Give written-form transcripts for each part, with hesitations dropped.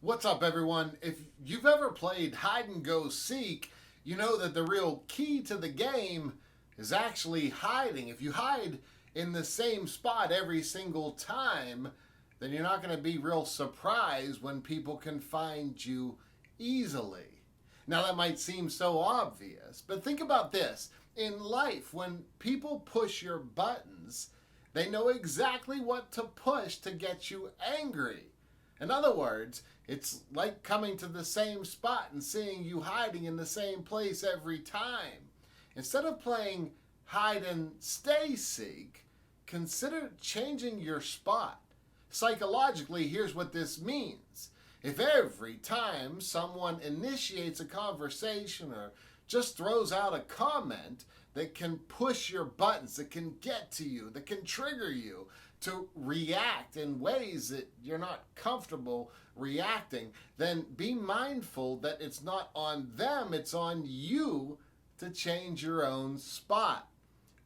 What's up, everyone? If you've ever played hide and go seek, you know that the real key to the game is actually hiding. If you hide in the same spot every single time, then you're not going to be real surprised when people can find you easily. Now, that might seem so obvious, but think about this. In life, when people push your buttons, they know exactly what to push to get you angry. In other words, it's like coming to the same spot and seeing you hiding in the same place every time. Instead of playing hide and stay seek, consider changing your spot. Psychologically, here's what this means. If every time someone initiates a conversation or just throws out a comment that can push your buttons, that can get to you, that can trigger you to react in ways that you're not comfortable reacting, then be mindful that it's not on them, it's on you to change your own spot.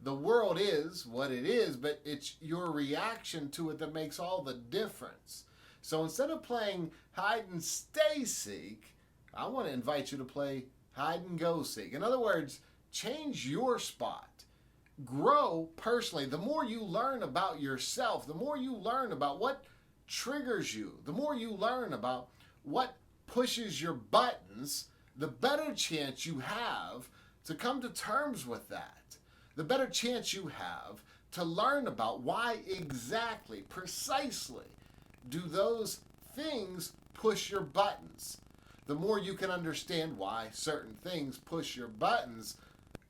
The world is what it is, but it's your reaction to it that makes all the difference. So instead of playing hide and stay seek, I want to invite you to play hide and go seek. In other words, change your spot. Grow personally. The more you learn about yourself, the more you learn about what triggers you, the more you learn about what pushes your buttons, the better chance you have to come to terms with that. The better chance you have to learn about why exactly, precisely, do those things push your buttons. The more you can understand why certain things push your buttons,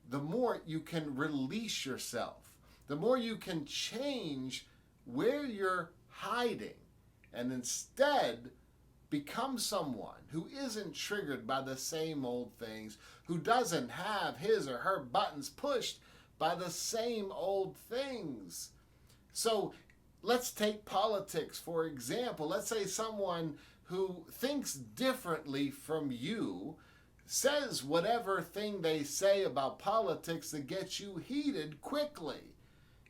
the more you can release yourself. The more you can change where you're hiding and instead become someone who isn't triggered by the same old things, who doesn't have his or her buttons pushed by the same old things. So let's take politics, for example. Let's say someone who thinks differently from you says whatever thing they say about politics that gets you heated quickly.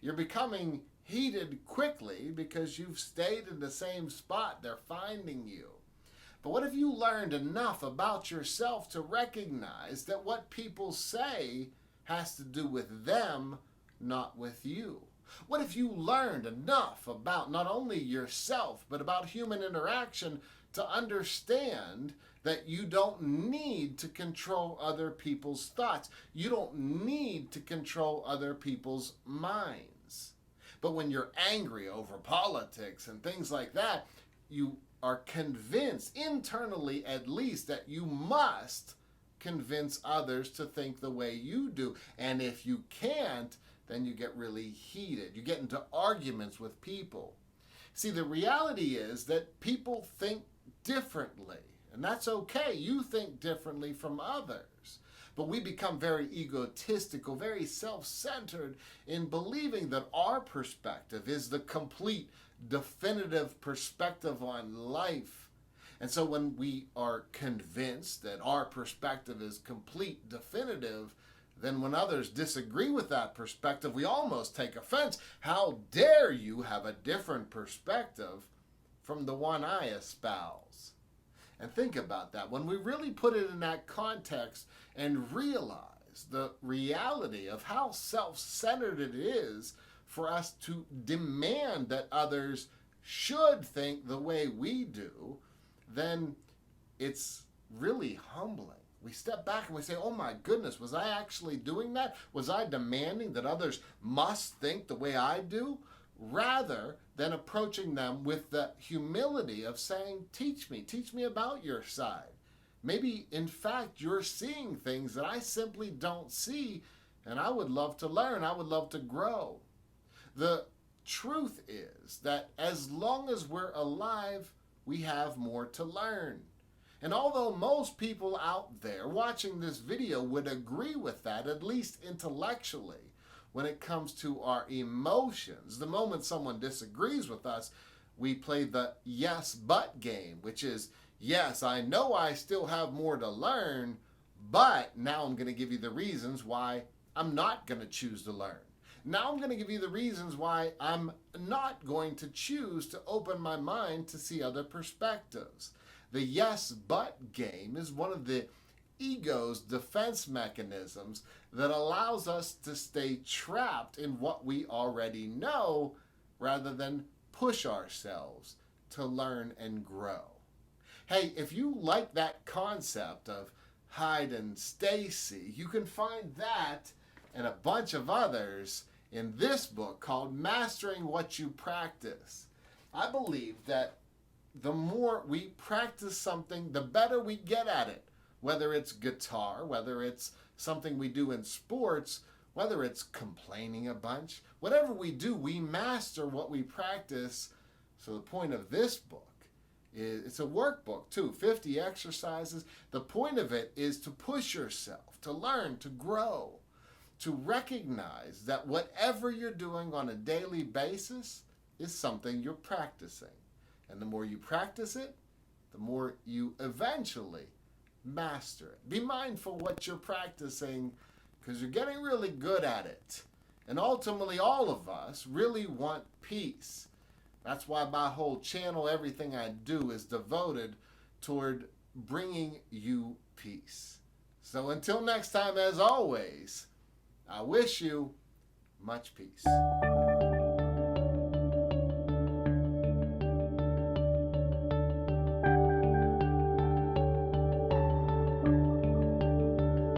You're becoming heated quickly because you've stayed in the same spot. They're finding you. But what if you learned enough about yourself to recognize that what people say has to do with them, not with you? What if you learned enough about not only yourself, but about human interaction to understand that you don't need to control other people's thoughts. You don't need to control other people's minds. But when you're angry over politics and things like that, you are convinced, internally at least, that you must convince others to think the way you do. And if you can't, then you get really heated. You get into arguments with people. See, the reality is that people think differently. And that's okay. You think differently from others. But we become very egotistical, very self-centered in believing that our perspective is the complete, definitive perspective on life. And so when we are convinced that our perspective is complete, definitive, then when others disagree with that perspective, we almost take offense. How dare you have a different perspective from the one I espouse? And think about that. When we really put it in that context and realize the reality of how self-centered it is for us to demand that others should think the way we do, then it's really humbling. We step back and we say, oh my goodness, was I actually doing that? Was I demanding that others must think the way I do? Rather than approaching them with the humility of saying, teach me about your side. Maybe, in fact, you're seeing things that I simply don't see, and I would love to learn, I would love to grow. The truth is that as long as we're alive, we have more to learn. And although most people out there watching this video would agree with that, at least intellectually, when it comes to our emotions, the moment someone disagrees with us, we play the yes but game, which is, yes, I know I still have more to learn, but now I'm going to give you the reasons why I'm not going to choose to learn. Now I'm going to give you the reasons why I'm not going to choose to open my mind to see other perspectives. The yes but game is one of the ego's defense mechanisms that allows us to stay trapped in what we already know rather than push ourselves to learn and grow. Hey, if you like that concept of hide and stay see, you can find that and a bunch of others in this book called Mastering What You Practice. I believe that the more we practice something, the better we get at it. Whether it's guitar, whether it's something we do in sports, whether it's complaining a bunch, whatever we do, we master what we practice. So the point of this book is, it's a workbook too, 50 exercises. The point of it is to push yourself, to learn, to grow, to recognize that whatever you're doing on a daily basis is something you're practicing. And the more you practice it, the more you eventually master it. Be mindful what you're practicing because you're getting really good at it. And ultimately, all of us really want peace. That's why my whole channel, everything I do, is devoted toward bringing you peace. So until next time, as always, I wish you much peace.